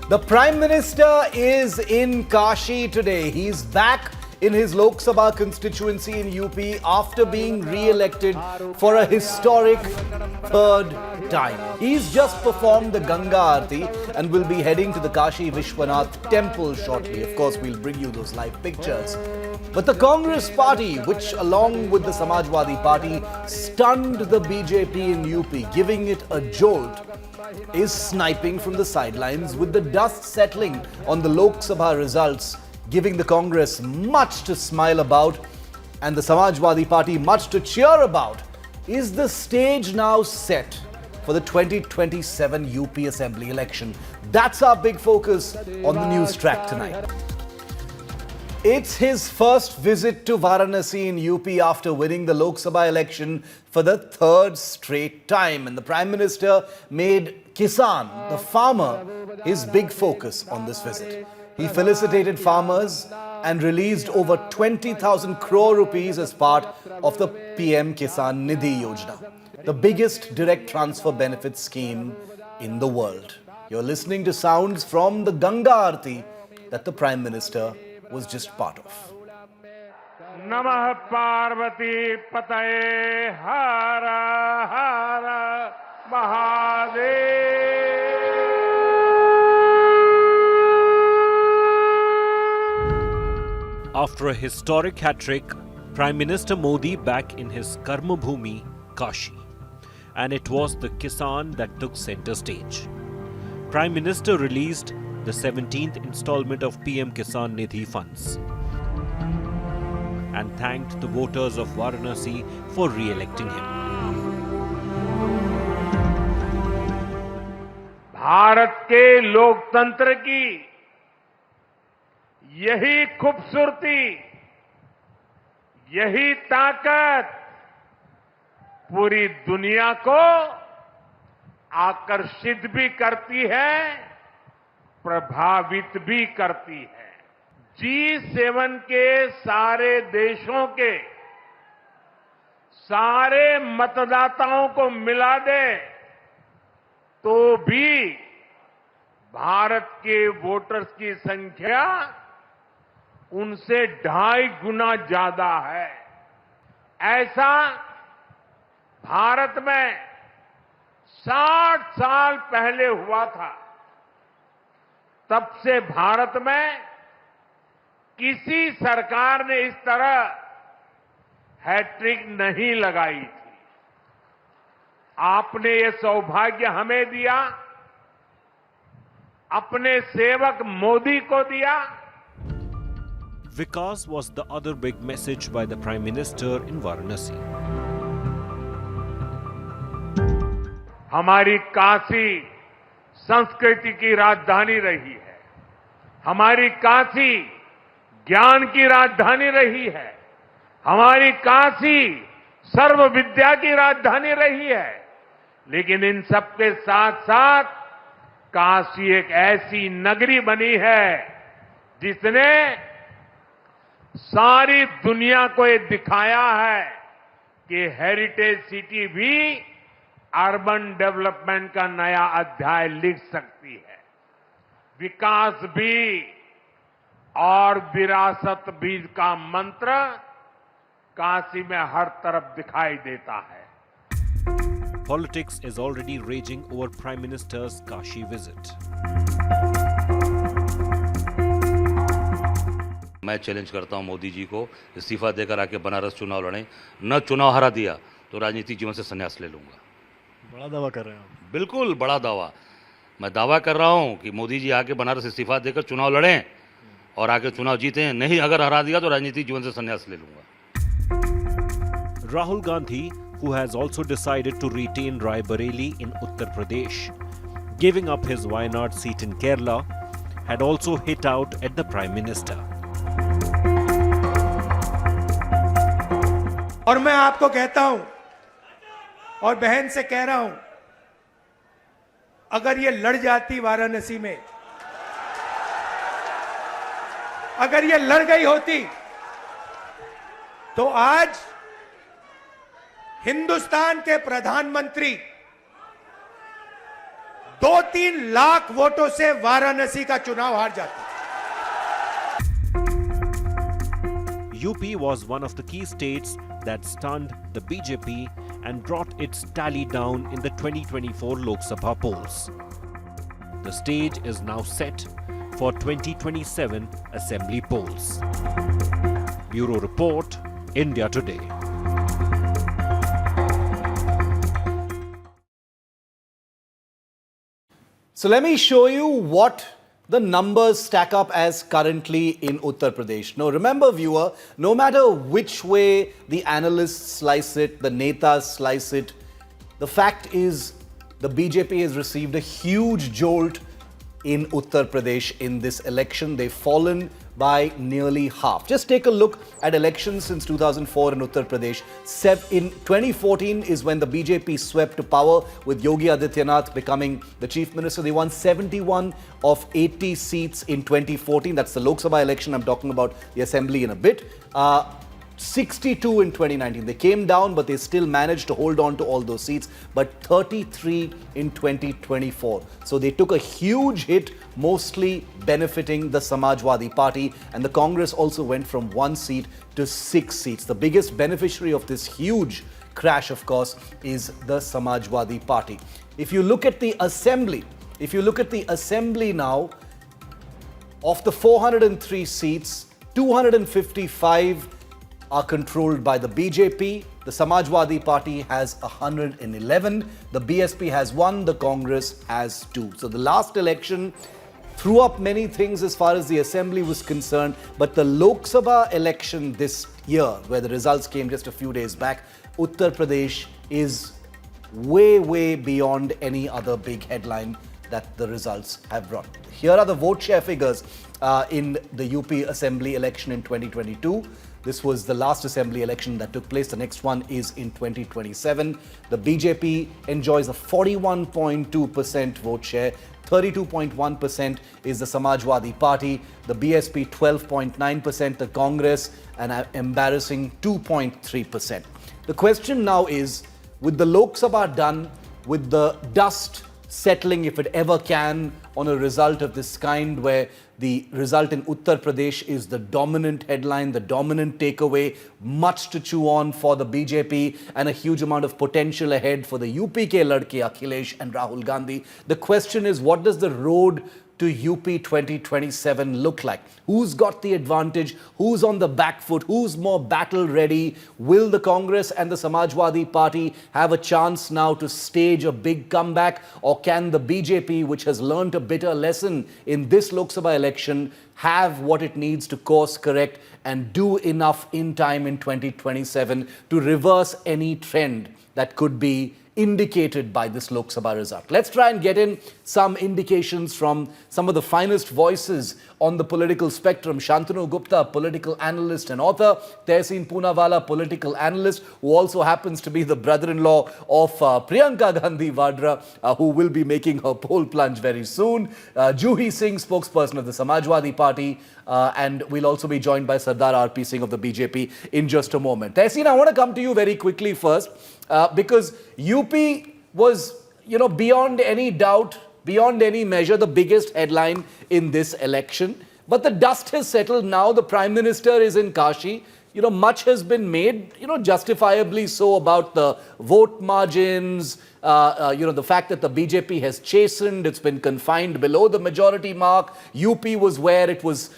The Prime Minister is in Kashi today. He's back in his Lok Sabha constituency in UP after being re-elected for a historic third time. He's just performed the Ganga Aarti and will be heading to the Kashi Vishwanath Temple shortly. Of course, we'll bring you those live pictures. But the Congress party, which along with the Samajwadi party stunned the BJP in UP, giving it a jolt, is sniping from the sidelines with the dust settling on the Lok Sabha results, giving the Congress much to smile about and the Samajwadi party much to cheer about. Is the stage now set for the 2027 UP Assembly election? That's our big focus on the news track tonight. It's his first visit to Varanasi in UP after winning the Lok Sabha election for the third straight time. And the Prime Minister made Kisan, the farmer, his big focus on this visit. He felicitated farmers and released over 20,000 crore rupees as part of the PM Kisan Nidhi Yojana, the biggest direct transfer benefit scheme in the world. You're listening to sounds from the Ganga Aarti that the Prime Minister was just part of. Namah Parvati Pataye Hara Hara Mahadev. After a historic hat-trick, Prime Minister Modi back in his Karmabhoomi, Kashi. And it was the Kisan that took center stage. Prime Minister released the 17th installment of PM Kisan Nidhi funds and thanked the voters of Varanasi for re-electing him. Bharat के लोकतंत्र की यही खूबसूरती, यही ताकत पूरी दुनिया को आकर्षित भी करती है, प्रभावित भी करती है। G7 के सारे देशों के सारे मतदाताओं को मिला दे तो भी भारत के वोटर्स की संख्या उनसे 2.5 गुना ज्यादा है। ऐसा भारत में 60 साल पहले हुआ था। तब से भारत में किसी सरकार ने इस तरह हैट्रिक नहीं लगाई थी। आपने ये सौभाग्य हमें दिया, अपने सेवक मोदी को दिया। Vikas was the other big message by the Prime Minister in Varanasi. हमारी काशी संस्कृति की राजधानी रही है, हमारी काशी ज्ञान की राजधानी रही है, हमारी काशी सर्व विद्या की राजधानी रही है। लेकिन इन सबके साथ साथ काशी एक ऐसी नगरी बनी है जिसने सारी दुनिया को ये दिखाया है कि हेरिटेज सिटी भी अर्बन डेवलपमेंट का नया अध्याय लिख सकती है। विकास भी और विरासत भी का मंत्र काशी में हर तरफ दिखाई देता है। Politics is already raging over Prime Minister's Kashi visit. मैं चैलेंज करता हूं मोदी जी को इस्तीफा देकर आके बनारस चुनाव लड़ें। न चुनाव हरा दिया तो राजनीतिक जीवन से संन्यास ले लूंगा। बड़ा दावा कर रहे हैं आप। बिल्कुल बड़ा दावा। मैं दावा कर रहा हूं कि मोदी जी आके बनारस इस्तीफा देकर चुनाव लड़ें और आके चुनाव जीतें। नहीं अगर हरा दिया तो राजनीतिक जीवन से संन्यास ले लूंगा। Rahul Gandhi, who has also decided to retain Raebareli in Uttar Pradesh, giving up his Wayanad seat in Kerala, had also hit out at the Prime Minister. और मैं आपको कहता हूं और बहन से कह रहा हूं, अगर ये लड़ जाती वाराणसी में, अगर ये लड़ गई होती तो आज हिंदुस्तान के प्रधानमंत्री 2-3 लाख वोटों से वाराणसी का चुनाव हार जाती। UP was one of the key states that stunned the BJP and brought its tally down in the 2024 Lok Sabha polls. The stage is now set for 2027 assembly polls. Bureau Report, India Today. So let me show you what the numbers stack up as currently in Uttar Pradesh. Now remember, viewer, no matter which way the analysts slice it, the netas slice it, the fact is the BJP has received a huge jolt in Uttar Pradesh in this election. They've fallen by nearly half. Just take a look at elections since 2004 in Uttar Pradesh. In 2014 is when the BJP swept to power with Yogi Adityanath becoming the chief minister. They won 71 of 80 seats in 2014. That's the Lok Sabha election. I'm talking about the assembly in a bit. 62 in 2019. They came down, but they still managed to hold on to all those seats. But 33 in 2024. So they took a huge hit, mostly benefiting the Samajwadi Party. And the Congress also went from 1 seat to 6 seats. The biggest beneficiary of this huge crash, of course, is the Samajwadi Party. If you look at the assembly, now, of the 403 seats, 255 are controlled by the BJP. The Samajwadi Party has 111. The BSP has 1. The Congress has 2. So the last election threw up many things as far as the assembly was concerned. But the Lok Sabha election this year, where the results came just a few days back, Uttar Pradesh is way, way beyond any other big headline that the results have brought. Here are the vote share figures in the UP Assembly election in 2022. This was the last assembly election that took place. The next one is in 2027. The BJP enjoys a 41.2% vote share. 32.1% is the Samajwadi Party. The BSP 12.9%. The Congress an embarrassing 2.3%. The question now is, with the Lok Sabha done, with the dust settling, if it ever can, on a result of this kind, where the result in Uttar Pradesh is the dominant headline, the dominant takeaway, much to chew on for the BJP and a huge amount of potential ahead for the UP ke ladke Akhilesh and Rahul Gandhi. The question is, what does the road to UP 2027 look like? Who's got the advantage? Who's on the back foot? Who's more battle ready? Will the Congress and the Samajwadi Party have a chance now to stage a big comeback? Or can the BJP, which has learnt a bitter lesson in this Lok Sabha election, have what it needs to course correct and do enough in time in 2027 to reverse any trend that could be indicated by this Lok Sabha result? Let's try and get in some indications from some of the finest voices on the political spectrum. Shantanu Gupta, political analyst and author. Tehseen Poonawala, political analyst, who also happens to be the brother-in-law of Priyanka Gandhi Vadra, who will be making her poll plunge very soon. Juhi Singh, spokesperson of the Samajwadi Party. And we'll also be joined by Sardar R.P. Singh of the BJP in just a moment. Tehseen, I want to come to you very quickly first, because UP was, beyond any doubt, beyond any measure, the biggest headline in this election. But the dust has settled now. The Prime Minister is in Kashi. Much has been made, justifiably so, about the vote margins, the fact that the BJP has chastened, it's been confined below the majority mark. UP was where it was,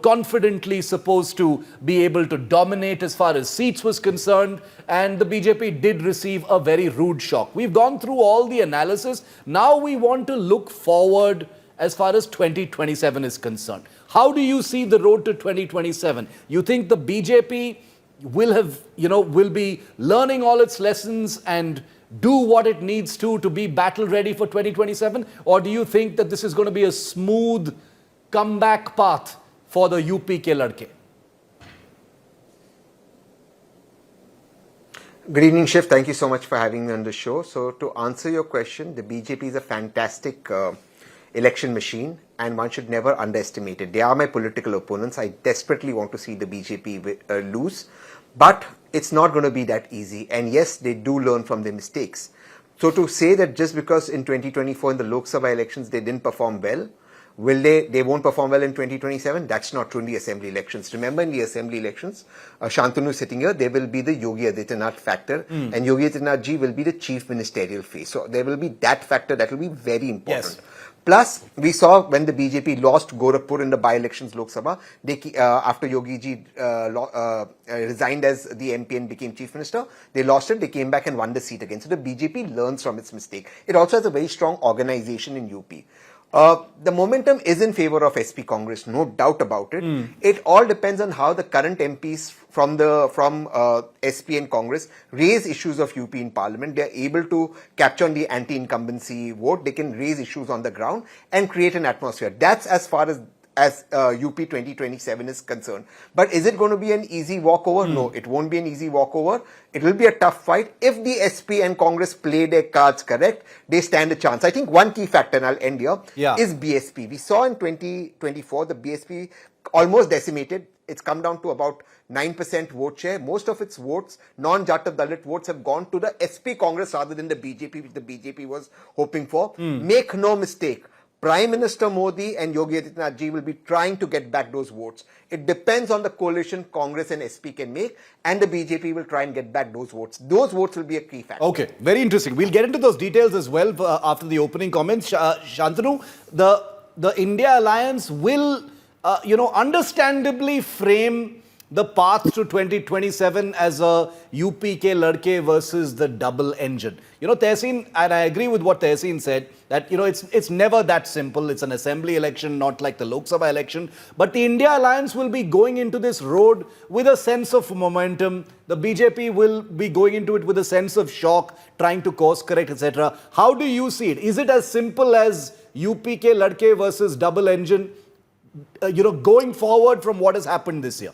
confidently supposed to be able to dominate as far as seats was concerned. And the BJP did receive a very rude shock. We've gone through all the analysis. Now we want to look forward as far as 2027 is concerned. How do you see the road to 2027? You think the BJP will be learning all its lessons and do what it needs to be battle ready for 2027? Or do you think that this is going to be a smooth comeback path for the UP ke ladke? Good evening, Shiv. Thank you so much for having me on the show. So to answer your question, the BJP is a fantastic election machine, and one should never underestimate it. They are my political opponents. I desperately want to see the BJP lose, but it's not going to be that easy. And yes, they do learn from their mistakes. So to say that just because in 2024 in the Lok Sabha elections they didn't perform well, they won't perform well in 2027? That's not true in the assembly elections. Remember, in the assembly elections, Shantanu sitting here, there will be the Yogi Adityanath factor, and Yogi Adityanath ji will be the chief ministerial face. So there will be that factor that will be very important. Yes. Plus, we saw when the BJP lost Gorakhpur in the by-elections Lok Sabha, after Yogi ji resigned as the MP and became chief minister, they lost it, they came back and won the seat again. So the BJP learns from its mistake. It also has a very strong organization in UP. The momentum is in favor of SP Congress, no doubt about it. It all depends on how the current MPs from SP and Congress raise issues of UP in Parliament. They are able to capture on the anti-incumbency vote. They can raise issues on the ground and create an atmosphere. That's as far as UP 2027 is concerned. But is it going to be an easy walkover? No, it won't be an easy walkover. It will be a tough fight. If the SP and Congress play their cards correct, they stand a chance. I think one key factor, and I'll end here, is BSP. We saw in 2024 the BSP almost decimated. It's come down to about 9% vote share. Most of its votes, non-Jatav Dalit votes, have gone to the SP Congress rather than the BJP, which the BJP was hoping for. Make no mistake, Prime Minister Modi and Yogi Adityanath ji will be trying to get back those votes. It depends on the coalition Congress and SP can make, and the BJP will try and get back those votes. Those votes will be a key factor. Okay, very interesting. We'll get into those details as well after the opening comments. Shantanu, the India Alliance will, understandably frame the path to 2027 as a UP ke ladke versus the double engine. Tehseen, and I agree with what Tehseen said, that, it's never that simple. It's an assembly election, not like the Lok Sabha election. But the India Alliance will be going into this road with a sense of momentum. The BJP will be going into it with a sense of shock, trying to course correct, etc. How do you see it? Is it as simple as UP ke ladke versus double engine, going forward from what has happened this year?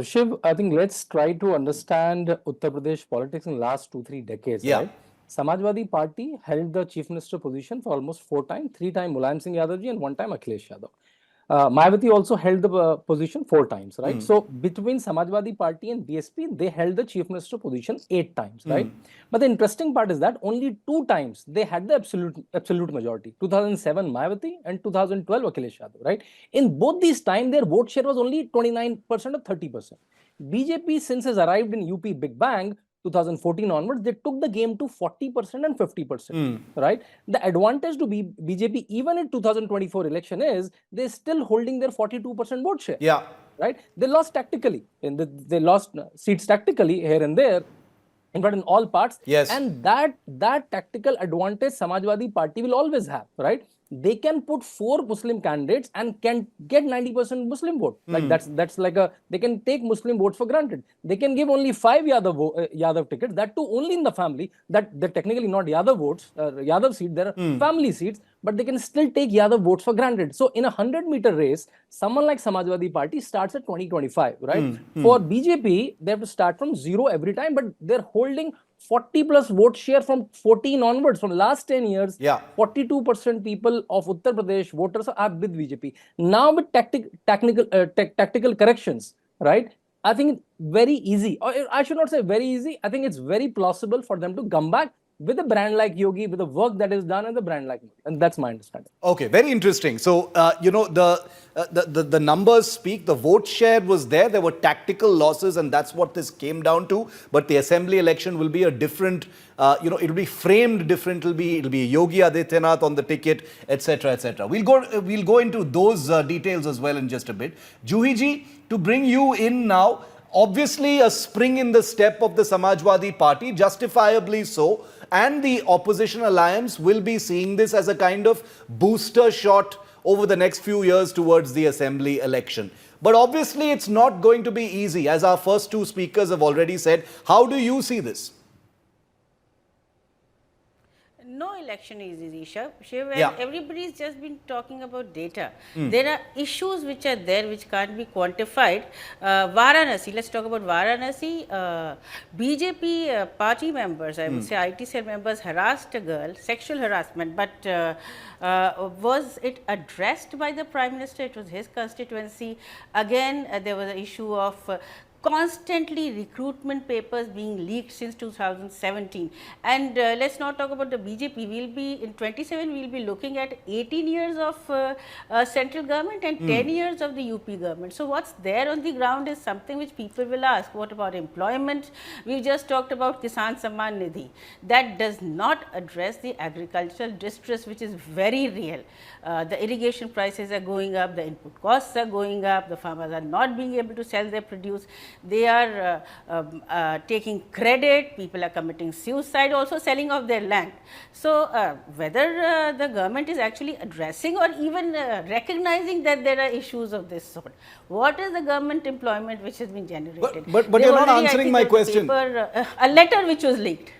Shiv, I think let's try to understand Uttar Pradesh politics in the last 2-3 decades. Right? Samajwadi Party held the chief minister position for almost 4 times, 3 times Mulayam Singh Yadav ji and 1 time Akhilesh Yadav. Mayawati also held the position 4 times, right? So between Samajwadi Party and BSP, they held the chief minister position 8 times, right? But the interesting part is that only 2 times they had the absolute majority. 2007 Mayawati and 2012 Akhilesh Yadav, right? In both these times, their vote share was only 29% or 30%. BJP, since has arrived in UP Big Bang, 2014 onwards, they took the game to 40% and 50%, right? The advantage to BJP, even in 2024 election, is they're still holding their 42% vote share. Yeah. Right? They lost tactically. They lost seats tactically here and there, in fact, in all parts. Yes. And that tactical advantage Samajwadi Party will always have, right? They can put 4 Muslim candidates and can get 90% Muslim vote. Like that's like they can take Muslim votes for granted. They can give only 5 Yadav tickets, that too only in the family, that they're technically not Yadav votes, Yadav seats, they're family seats, but they can still take Yadav votes for granted. So in a 100-meter race, someone like Samajwadi Party starts at 2025, right? For BJP, they have to start from 0 every time, but they're holding 40 plus vote share from 14 onwards. From last 10 years, 42% people of Uttar Pradesh voters are with BJP. Now with tactical corrections, right? I think very easy, or I should not say very easy, I think it's very plausible for them to come back with a brand like Yogi, with the work that is done and the brand like Modi. And that's my understanding. Okay, very interesting. So, the numbers speak. The vote share was there. There were tactical losses, and that's what this came down to. But the assembly election will be a different, it will be framed different. It'll be Yogi Adityanath on the ticket, etc., etc. We'll go into those details as well in just a bit. Juhi ji, to bring you in now, obviously a spring in the step of the Samajwadi Party, justifiably so. And the opposition alliance will be seeing this as a kind of booster shot over the next few years towards the assembly election. But obviously, it's not going to be easy, as our first 2 speakers have already said. How do you see this? No election is easy, Shiv, and everybody's just been talking about data. There are issues which are there which can't be quantified. Varanasi, let's talk about Varanasi. BJP party members, I would say IT cell members, harassed a girl, sexual harassment, but was it addressed by the Prime Minister? It was his constituency. Again, there was an issue of constantly recruitment papers being leaked since 2017. And let's not talk about the BJP. We'll be in 27, we'll be looking at 18 years of central government and 10 years of the UP government. So what's there on the ground is something which people will ask. What about employment? We just talked about Kisan Samman Nidhi. That does not address the agricultural distress, which is very real. The irrigation prices are going up, the input costs are going up, the farmers are not being able to sell their produce. They are taking credit, people are committing suicide, also selling off their land. So, whether the government is actually addressing or even recognizing that there are issues of this sort. What is the government employment which has been generated? But you're not answering my question. A letter which was leaked.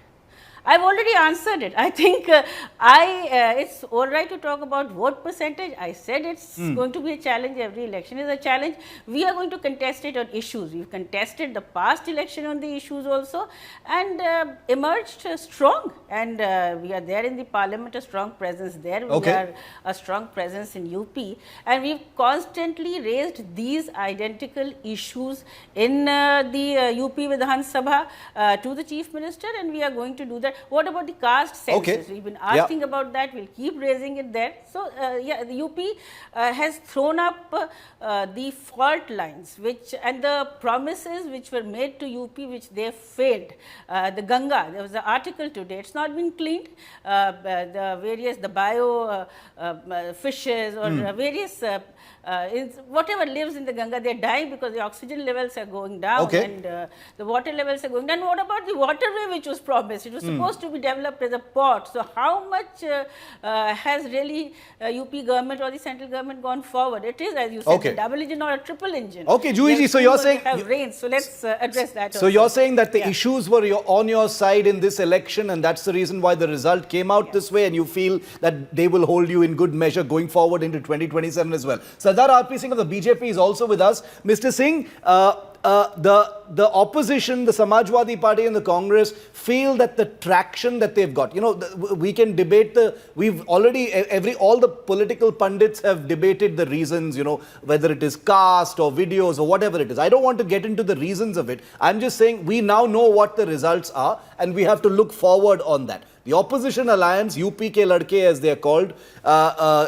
I've already answered it. I think it's all right to talk about vote percentage. I said it's going to be a challenge. Every election is a challenge. We are going to contest it on issues. We've contested the past election on the issues also and emerged strong. And we are there in the parliament, a strong presence there. We are a strong presence in UP. And we've constantly raised these identical issues in the UP Vidhan Sabha to the Chief Minister, and we are going to do that. What about the caste census? We've been asking about that. We'll keep raising it there. So, yeah, the UP has thrown up the fault lines and the promises which were made to UP, which they failed. The Ganga, there was an article today. It's not been cleaned. The bio fishes or various whatever lives in the Ganga, they're dying because the oxygen levels are going down and the water levels are going down. What about the waterway which was promised? It was supposed to be developed as a port. So, how much has really UP government or the central government gone forward? It is, as you said, a double engine or a triple engine. Okay, Juhi, so you're saying... have rains. So, let's address that So, you're saying that the issues were on your side in this election, and that's the reason why the result came out this way, and you feel that they will hold you in good measure going forward into 2027 as well. Sardar R.P. Singh of the BJP is also with us. Mr. Singh, the opposition, the Samajwadi Party and the Congress feel that the traction that they've got, we can debate we've already, all the political pundits have debated the reasons, whether it is caste or videos or whatever it is. I don't want to get into the reasons of it. I'm just saying we now know what the results are and we have to look forward on that. The opposition alliance, UP ke ladke as they are called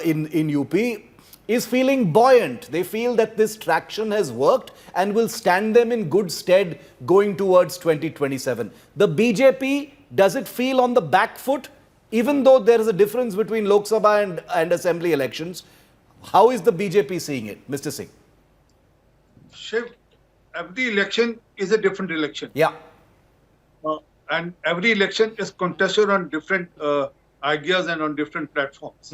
in UP, is feeling buoyant. They feel that this traction has worked and will stand them in good stead going towards 2027. The BJP, does it feel on the back foot? Even though there is a difference between Lok Sabha and assembly elections, how is the BJP seeing it, Mr. Singh? Shiv, every election is a different election. Yeah. And every election is contested on different ideas and on different platforms.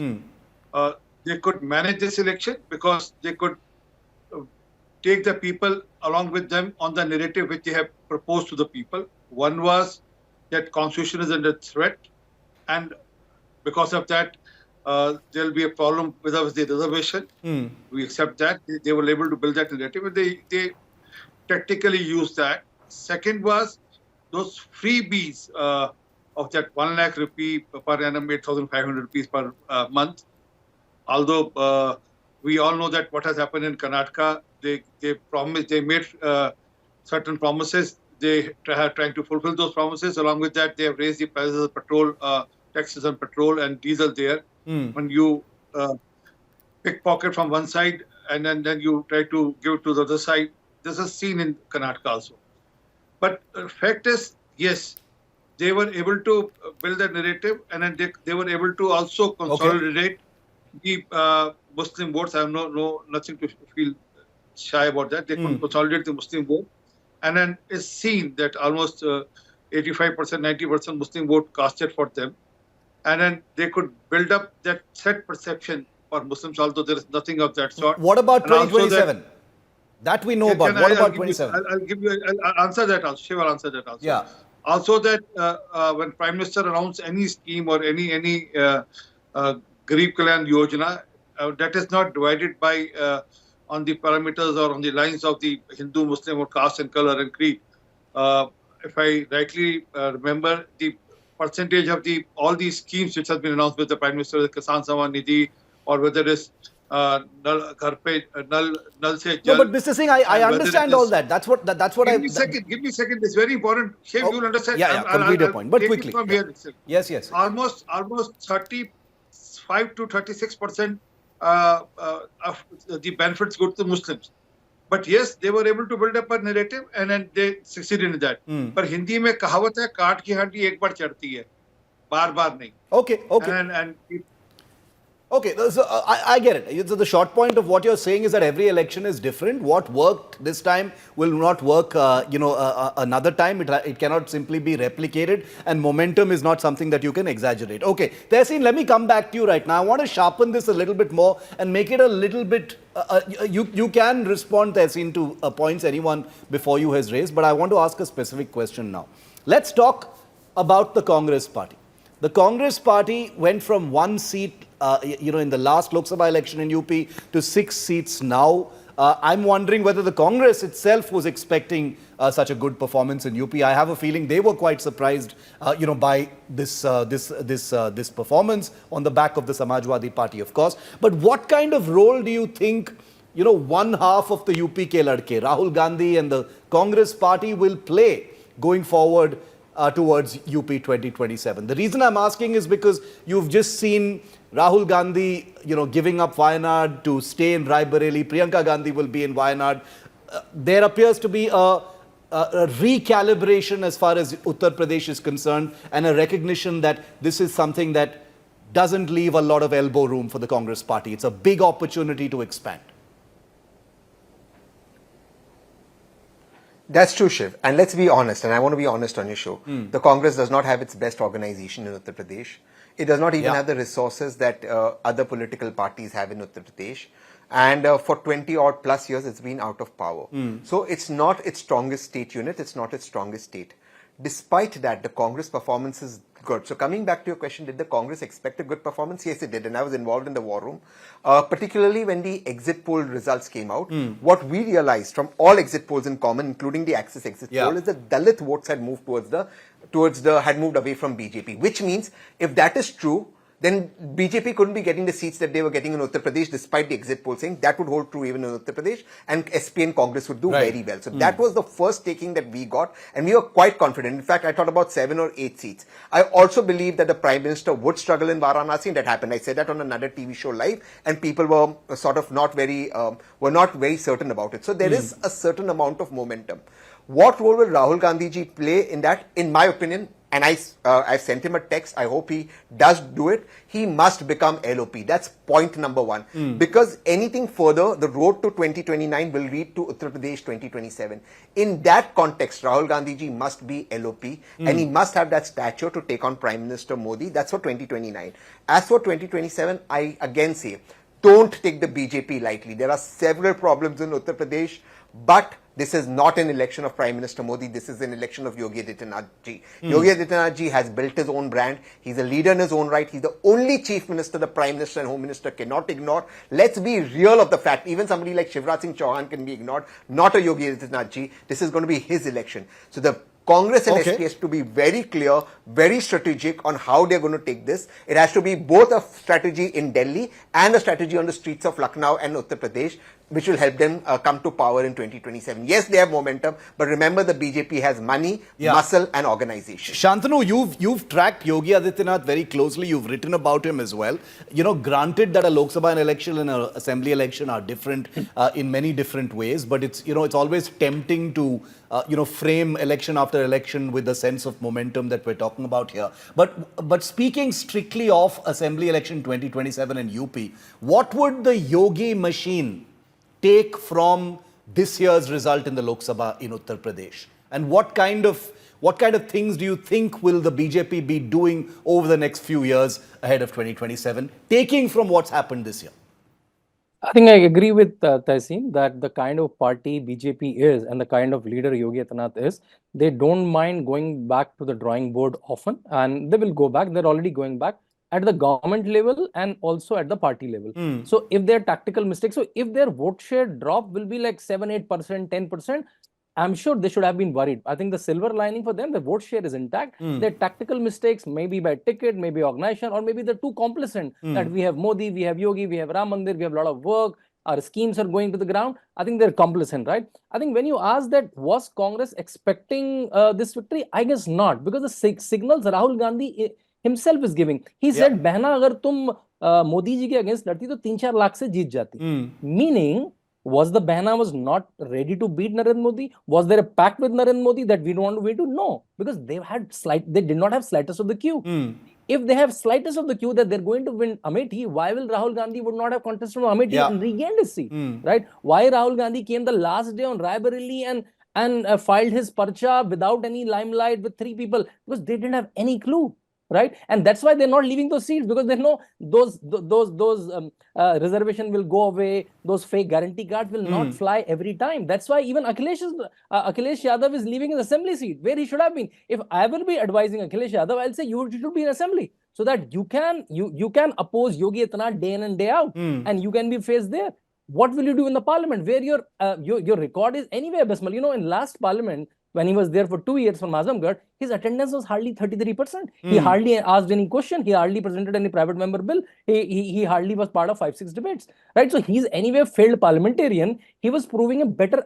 They could manage this election because they could take the people along with them on the narrative which they have proposed to the people. One was that constitution is under threat, and because of that, there will be a problem with the reservation. We accept that. They were able to build that narrative, and they tactically used that. Second was those freebies of that 1 lakh rupee per annum, 8,500 rupees per month. Although we all know that what has happened in Karnataka, they made certain promises. They are trying to fulfill those promises. Along with that, they have raised the prices of petrol, taxes on petrol and diesel there. When you pickpocket from one side and then you try to give it to the other side, this is seen in Karnataka also. But the fact is, yes, they were able to build that narrative, and then they were able to also consolidate the Muslim votes. I have nothing to feel shy about that. They could consolidate the Muslim vote, and then it's seen that almost 85%, 90% Muslim vote casted for them, and then they could build up that threat perception for Muslims, although there is nothing of that sort. What about 2027? That we know about. What about 27? I'll answer that also. Shiva will answer that also. Yeah. Also that when Prime Minister announced any scheme or any Garib Kalyan Yojana, that is not divided by on the parameters or on the lines of the Hindu, Muslim or caste and color and creed. If I rightly remember, the percentage of all these schemes which have been announced with the Prime Minister, the Kisan Samman Nidhi, or whether it's घर पे नल से No, जल. but Mr. Singh, I and whether understand it all is- that. That's what Give me a second. Give me a second. It's very important. Shiv, Oh, you'll understand. yeah, complete your point, but take it quickly. from Yeah. here itself. Yes. Almost 35 to 36% of the benefits go to the Muslims. But yes, they were able to build up a narrative and then they succeeded in that. पर हिंदी में कहावत है काट की हड्डी एक बार चढ़ती है, बार-बार नहीं. Okay. And Okay, so I get it. So the short point of what you're saying is that every election is different. What worked this time will not work, another time. It cannot simply be replicated, and momentum is not something that you can exaggerate. Okay, Tehseen, let me come back to you right now. I want to sharpen this a little bit more and make it a little bit. You can respond, Tehseen, to points anyone before you has raised, but I want to ask a specific question now. Let's talk about the Congress party. The Congress party went from one seat, in the last Lok Sabha election in UP to 6 seats now. I'm wondering whether the Congress itself was expecting such a good performance in UP. I have a feeling they were quite surprised, by this performance on the back of the Samajwadi Party, of course. But what kind of role do you think, one half of the UP ke ladke, Rahul Gandhi and the Congress party will play going forward towards UP 2027. The reason I'm asking is because you've just seen Rahul Gandhi, giving up Wayanad to stay in Raebareli. Priyanka Gandhi will be in Wayanad. There appears to be a recalibration as far as Uttar Pradesh is concerned, and a recognition that this is something that doesn't leave a lot of elbow room for the Congress party. It's a big opportunity to expand. That's true, Shiv. And let's be honest, and I want to be honest on your show. The Congress does not have its best organization in Uttar Pradesh. It does not even have the resources that other political parties have in Uttar Pradesh. And for 20 odd plus years, it's been out of power. So it's not its strongest state unit. It's not its strongest state. Despite that, the Congress performance is good. So coming back to your question, did the Congress expect a good performance? Yes, it did. And I was involved in the war room. Particularly when the exit poll results came out, what we realized from all exit polls in common, including the Axis exit poll, is that Dalit votes had moved had moved away from BJP, which means if that is true, then BJP couldn't be getting the seats that they were getting in Uttar Pradesh, despite the exit poll saying that would hold true even in Uttar Pradesh, and SP and Congress would do very well. So that was the first taking that we got, and we were quite confident. In fact, I thought about 7 or 8 seats. I also believed that the Prime Minister would struggle in Varanasi, and that happened. I said that on another TV show live, and people were sort of not very certain about it. So there is a certain amount of momentum. What role will Rahul Gandhi ji play in that? In my opinion, and I've sent him a text, I hope he does do it, he must become LOP. That's point number one. Because anything further, the road to 2029 will lead to Uttar Pradesh 2027. In that context, Rahul Gandhi ji must be LOP, and he must have that stature to take on Prime Minister Modi. That's for 2029. As for 2027, I again say, don't take the BJP lightly. There are several problems in Uttar Pradesh, but this is not an election of Prime Minister Modi. This is an election of Yogi Adityanath ji. Yogi Adityanath ji has built his own brand. He's a leader in his own right. He's the only chief minister the Prime Minister and Home Minister cannot ignore. Let's be real of the fact. Even somebody like Shivraj Singh Chauhan can be ignored. Not a Yogi Adityanath ji. This is going to be his election. So the Congress and SP has to be very clear, very strategic on how they're going to take this. It has to be both a strategy in Delhi and a strategy on the streets of Lucknow and Uttar Pradesh, which will help them come to power in 2027. Yes, they have momentum, but remember the BJP has money, muscle and organization. Shantanu, you've tracked Yogi Adityanath very closely. You've written about him as well. Granted that a Lok Sabha election and an assembly election are different in many different ways, but it's always tempting to frame election after election with the sense of momentum that we're talking about here. But speaking strictly of assembly election 2027 in UP, what would the Yogi machine take from this year's result in the Lok Sabha in Uttar Pradesh? And what kind of things do you think will the BJP be doing over the next few years ahead of 2027, taking from what's happened this year? I think I agree with Tehseen that the kind of party BJP is and the kind of leader Yogi Adityanath is, they don't mind going back to the drawing board often, and they will go back. They're already going back at the government level and also at the party level. So if there are tactical mistakes, so if their vote share drop will be like 7, 8%, 10%, I'm sure they should have been worried. I think the silver lining for them, the vote share is intact. Their tactical mistakes, maybe by ticket, maybe organization, or maybe they're too complacent that we have Modi, we have Yogi, we have Ram Mandir, we have a lot of work, our schemes are going to the ground. I think they're complacent, right? I think when you ask that, was Congress expecting this victory? I guess not, because the signals Rahul Gandhi himself is giving. He said, "Behna, agar tum Modi ji ke against ladti, to 3-4 lakh se jeet jati." Meaning, was the Behna was not ready to beat Narendra Modi? Was there a pact with Narendra Modi that we don't want to wait to? No, because they did not have slightest of the cue. If they have slightest of the cue that they're going to win Amethi, why will Rahul Gandhi would not have contested from Amethi and regained his seat, right? Why Rahul Gandhi came the last day on Raebareli and filed his parcha without any limelight with 3 people? Because they didn't have any clue. Right, and that's why they're not leaving those seats, because they know those reservation will go away. Those fake guarantee cards will not fly every time. That's why even Akhilesh Yadav is leaving his assembly seat where he should have been. If I will be advising Akhilesh Yadav, I'll say you should be in assembly so that you can oppose Yogi Adityanath day in and day out, and you can be faced there. What will you do in the parliament where your record is anyway abysmal? You know, in last parliament, when he was there for 2 years from Azamgarh, his attendance was hardly 33%. He hardly asked any question. He hardly presented any private member bill. He hardly was part of 5-6 debates. Right? So he's anyway failed parliamentarian. He was proving a better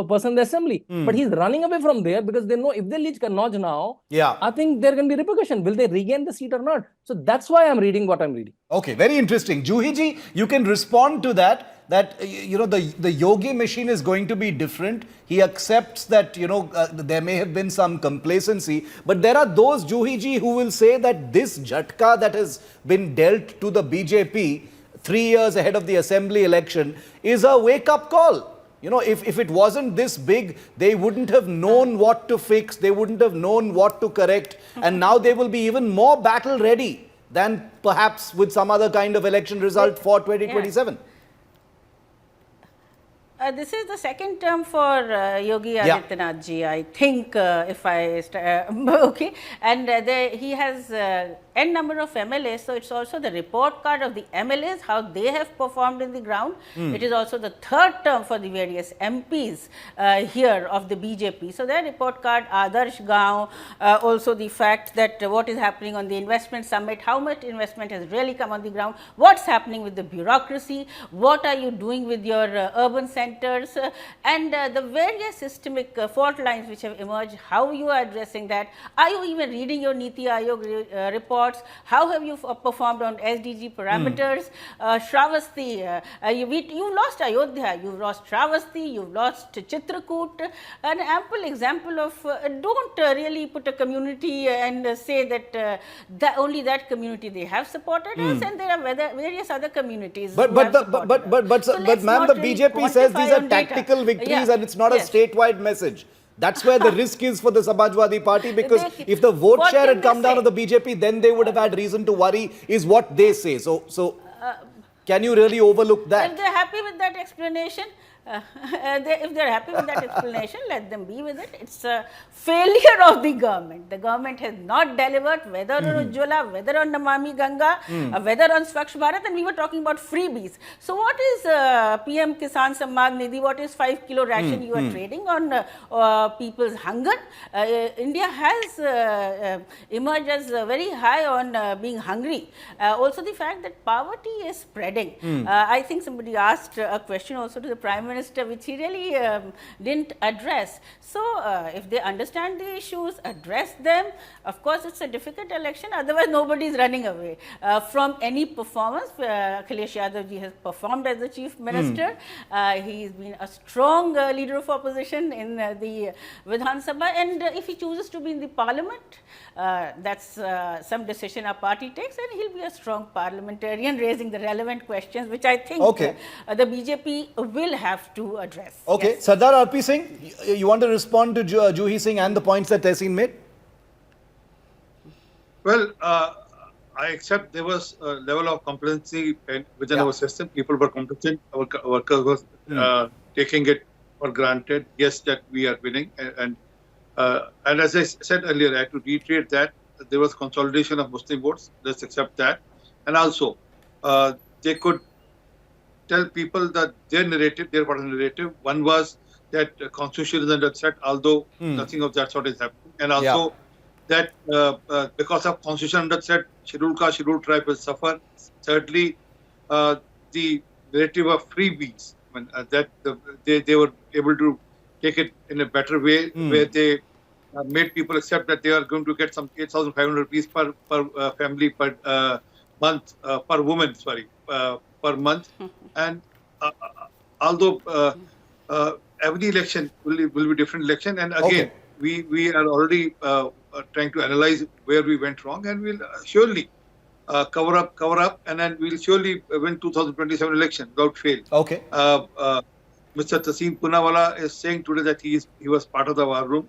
person in the assembly. But he's running away from there because they know if they reach Kannauj now, I think there can be repercussion. Will they regain the seat or not? So that's why I'm reading what I'm reading. Okay, very interesting. Juhi ji, you can respond to that you know, the Yogi machine is going to be different. He accepts that, you know, there may have been some complacency, but there are those, Juhi ji, who will say that this jhatka that has been dealt to the BJP 3 years ahead of the assembly election is a wake-up call. You know, if it wasn't this big, they wouldn't have known what to fix, they wouldn't have known what to correct, and now they will be even more battle ready than perhaps with some other kind of election result for 2027. This is the second term for Yogi Adityanath ji, I think, if I okay, and he has n number of MLAs, so it's also the report card of the MLAs, how they have performed in the ground. It is also the third term for the various MPs here of the BJP. So their report card, Adarsh Gaon, also the fact that what is happening on the investment summit, how much investment has really come on the ground, what's happening with the bureaucracy, what are you doing with your urban centers, and the various systemic fault lines which have emerged, how you are addressing that, are you even reading your Niti Aayog reports, how have you performed on SDG parameters, Shravasti, you lost Ayodhya, you've lost Shravasti, you've lost Chitrakoot, an ample example of don't really put a community and say that, only that community they have supported us, and there are various other communities. But ma'am, the BJP says these are tactical victories and it's not a statewide message. That's where the risk is for the Samajwadi Party, because if the vote share had come down to the BJP, then they would have had reason to worry, is what they say. So can you really overlook that? If they're happy with that explanation, if they're happy with that explanation, let them be with it. It's a failure of the government. The government has not delivered, whether on Ujjwala, whether on Namami Ganga, whether on Swachh Bharat, and we were talking about freebies. So what is PM Kisan Samman Nidhi? What is 5 kilo ration you are trading on people's hunger? India has emerged as very high on being hungry. Also the fact that poverty is spreading. I think somebody asked a question also to the Prime Minister, which he really didn't address. So if they understand the issues, address them. Of course, it's a difficult election. Otherwise, nobody is running away from any performance. Akhilesh Yadav ji has performed as the Chief Minister. He's been a strong leader of opposition in the Vidhan Sabha, and if he chooses to be in the Parliament, that's some decision our party takes, and he'll be a strong parliamentarian raising the relevant questions, which I think the BJP will have to address. Okay, yes. Sardar RP Singh, you want to respond to Juhi Singh and the points that Tehseen made? Well, I accept there was a level of complacency within our system. People were complacent. Our workers were taking it for granted. Yes, that we are winning. And as I said earlier, I have to reiterate that there was consolidation of Muslim votes. Let's accept that. And also, they could tell people that their narrative, their part of the narrative, one was that constitution is under threat, although nothing of that sort is happening, and also that because of constitution under threat, scheduled caste, scheduled tribe will suffer. Thirdly, the narrative of freebies, I mean, they were able to take it in a better way, where they made people accept that they are going to get some 8,500 rupees per family per month, per woman, sorry, per month. And although every election will be different election, and again, we are already trying to analyze where we went wrong, and we'll surely cover up, and then we'll surely win 2027 election without fail. Okay. Mr. Tasin Poonawalla is saying today that he was part of the war room.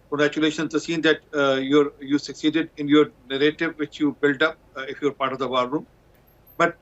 Congratulations, Tasin, that you succeeded in your narrative which you built up if you're part of the war room. But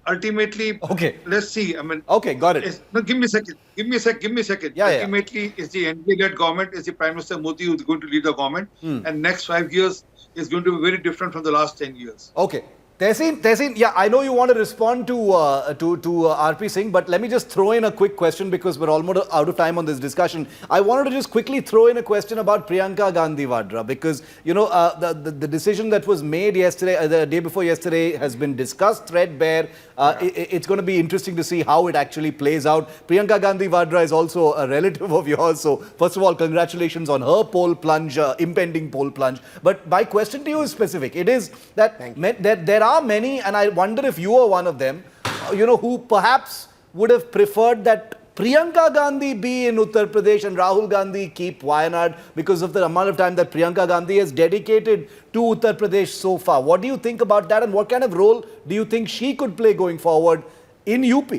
ultimately, let's see. I mean, got it. No, give me a second. Ultimately, it's the NDA-led government, it's the Prime Minister Modi who's going to lead the government, and next 5 years is going to be very different from the last 10 years. Okay. Tehseen, yeah, I know you want to respond to RP Singh, but let me just throw in a quick question because we're almost out of time on this discussion. I wanted to just quickly throw in a question about Priyanka Gandhi Vadra because, you know, the decision that was made yesterday, the day before yesterday, has been discussed threadbare. It's going to be interesting to see how it actually plays out. Priyanka Gandhi Vadra is also a relative of yours. So, first of all, congratulations on her poll plunge, impending poll plunge. But my question to you is specific. It is that there are many, and I wonder if you are one of them, you know, who perhaps would have preferred that Priyanka Gandhi be in Uttar Pradesh and Rahul Gandhi keep Wayanad because of the amount of time that Priyanka Gandhi has dedicated to Uttar Pradesh so far. What do you think about that, and what kind of role do you think she could play going forward in UP?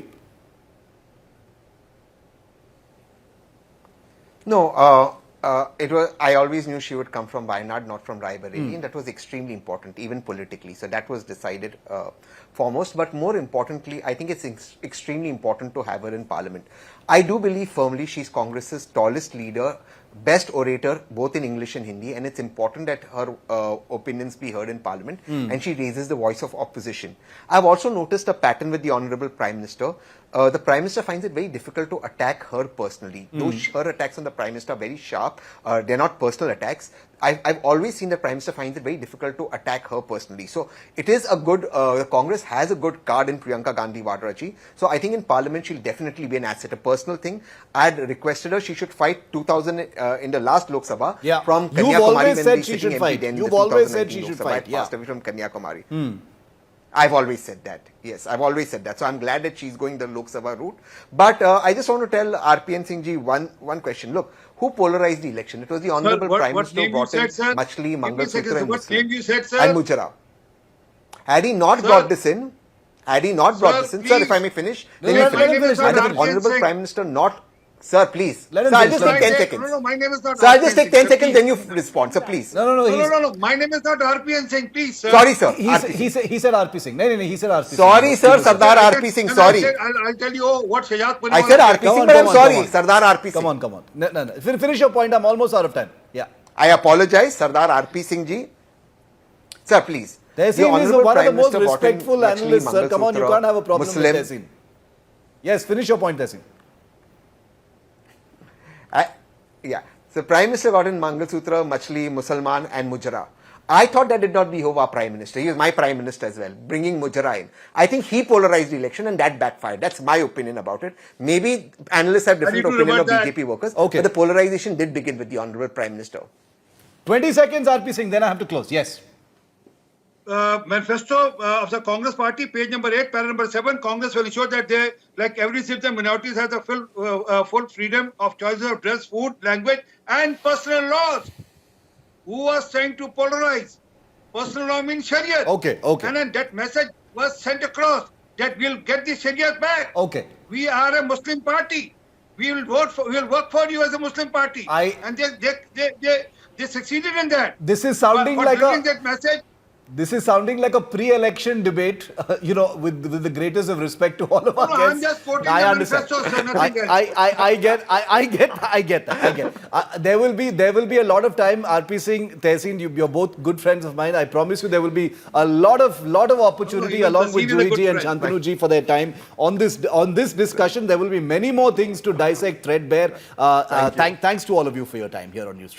No, I always knew she would come from Wayanad, not from Raebareli, and that was extremely important, even politically. So that was decided foremost. But more importantly, I think it's extremely important to have her in Parliament. I do believe firmly she's Congress's tallest leader, best orator, both in English and Hindi, and it's important that her opinions be heard in Parliament, and she raises the voice of opposition. I've also noticed a pattern with the Honourable Prime Minister. The Prime Minister finds it very difficult to attack her personally. Though her attacks on the Prime Minister are very sharp, they're not personal attacks. I've always seen the Prime Minister finds it very difficult to attack her personally. So it is a good, Congress has a good card in Priyanka Gandhi Vadra ji. So I think in Parliament she'll definitely be an asset. A personal thing, I had requested her she should fight 2000 in the last Lok Sabha from Kanyakumari. You've always said she should fight. You've always said she should fight. Yeah. Passed away from Kanyakumari. I've always said that. Yes, I've always said that. So I'm glad that she's going the Lok Sabha route. But I just want to tell RPN Singh ji one question. Look, who polarized the election? It was the Honourable Prime Minister brought in Machli, Mangalsutra and Mujra. Had he not brought this in, sir, if I may finish, then you finish. Had the Honourable Prime Minister not... Sir, please. Sir, I'll just take 10 seconds. No, my name is not Sir, I'll just take 10 seconds, then you respond. Sir, please. No. My name is not RPN Singh, please, sir. Sorry, sir. He said RP Singh. No, he said RP Singh. Sorry, sir. Sardar RP Singh. Sorry. I'll tell you what Shahjad Poonawalla I said RP Singh, but I'm sorry. Sardar RP Singh. Come on. No. Finish your point. I'm almost out of time. Yeah. I apologize, Sardar RP Singh ji. Sir, please. Tehseen is one of the most respectful analysts, sir. Come on, you can't have a problem with Tehseen. Yes, finish your point, Tehseen. Yeah. So Prime Minister got in Mangalsutra, Machli, Musalman and Mujra. I thought that did not behove our Prime Minister. He was my Prime Minister as well, bringing Mujra in. I think he polarized the election and that backfired. That's my opinion about it. Maybe analysts have different opinion of BJP workers. Okay. But the polarization did begin with the Honourable Prime Minister. 20 seconds, RP Singh, then I have to close. Yes. Manifesto of the Congress Party, page number 8, paragraph number 7, Congress will ensure that they, like every citizen, minorities have the full freedom of choices of dress, food, language, and personal laws. Who was trying to polarize? Personal law means Sharia. Okay. And then that message was sent across that we'll get the Sharia back. Okay. We are a Muslim party. We will work for you as a Muslim party. And they succeeded in that. This is sounding like that message. This is sounding like a pre-election debate, with the greatest of respect to all of our No, guests. I'm just quoting I the understand. manifesto, sir, nothing else. I get that. There will be a lot of time. RP Singh, Tehseen, you're both good friends of mine. I promise you there will be a lot of opportunity even along with Tehseen is a Juhi ji good and friend. Shantanu ji for their time on this discussion. There will be many more things to dissect threadbare. Thanks to all of you for your time here on News Track.